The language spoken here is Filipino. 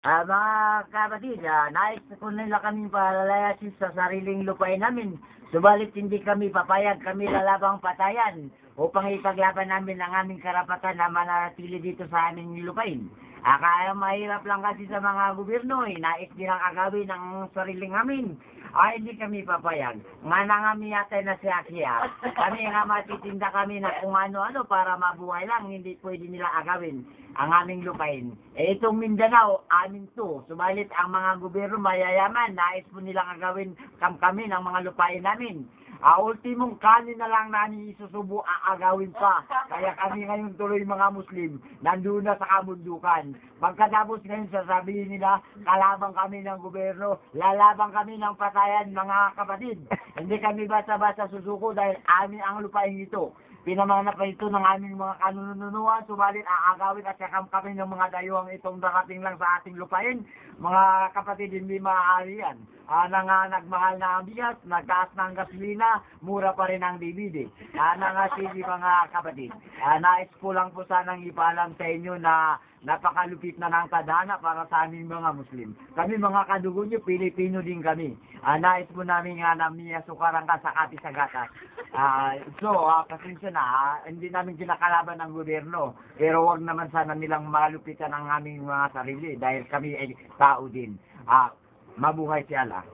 Mga kapatid, nais ko nila kaming palalayasin sa sariling lupain namin. Subalit hindi kami papayag, kami lalabang patayan upang ipaglaban namin ang aming karapatan na manatili dito sa aming lupain. Kaya mahirap lang kasi sa mga gobyerno, nais nilang agawin ang sariling amin. Hindi kami papayag. Nga na kami yata na si Akia. Kami nga matitinda kami na kung ano-ano para mabuhay lang, hindi pwede nila agawin ang aming lupain. Itong Mindanao, amin to. Subalit ang mga gobyerno mayayaman, nais po nilang agawin kami ng mga lupain namin. Ultimong kanin na lang namin isusubo aagawin pa. Kaya kami ngayon tuloy mga Muslim, nandun na sa kabundukan. Pagkatapos ngayon sasabihin nila, kalabang kami ng gobyerno, lalabang kami ng patayan mga kapatid. Hindi kami basta-basta susuko dahil amin ang lupain ito. Pinamana pa ito ng aming mga kanununuan, subalit aagawin at sakam kami ng mga dayuhang itong darating lang sa ating lupain. Mga kapatid, hindi maaari yan. Nagmahal na ang bigas, nagtaas ng gasolina, mura pa rin ang DVD. Nangasili mga kapatid. Nais ko lang po sanang ipaalam sa inyo na napakalupit na ng tadhana para sa aming mga Muslim. Kami mga kadugo nyo, Pilipino din kami. Nais po namin nga namiya sukarang kasakati sa gatas. Pasensya na, hindi namin kinakalaban ng gobyerno. Pero wag naman sana nilang malupitan ang aming mga sarili dahil kami ay tao din. Mabuhay si Allah.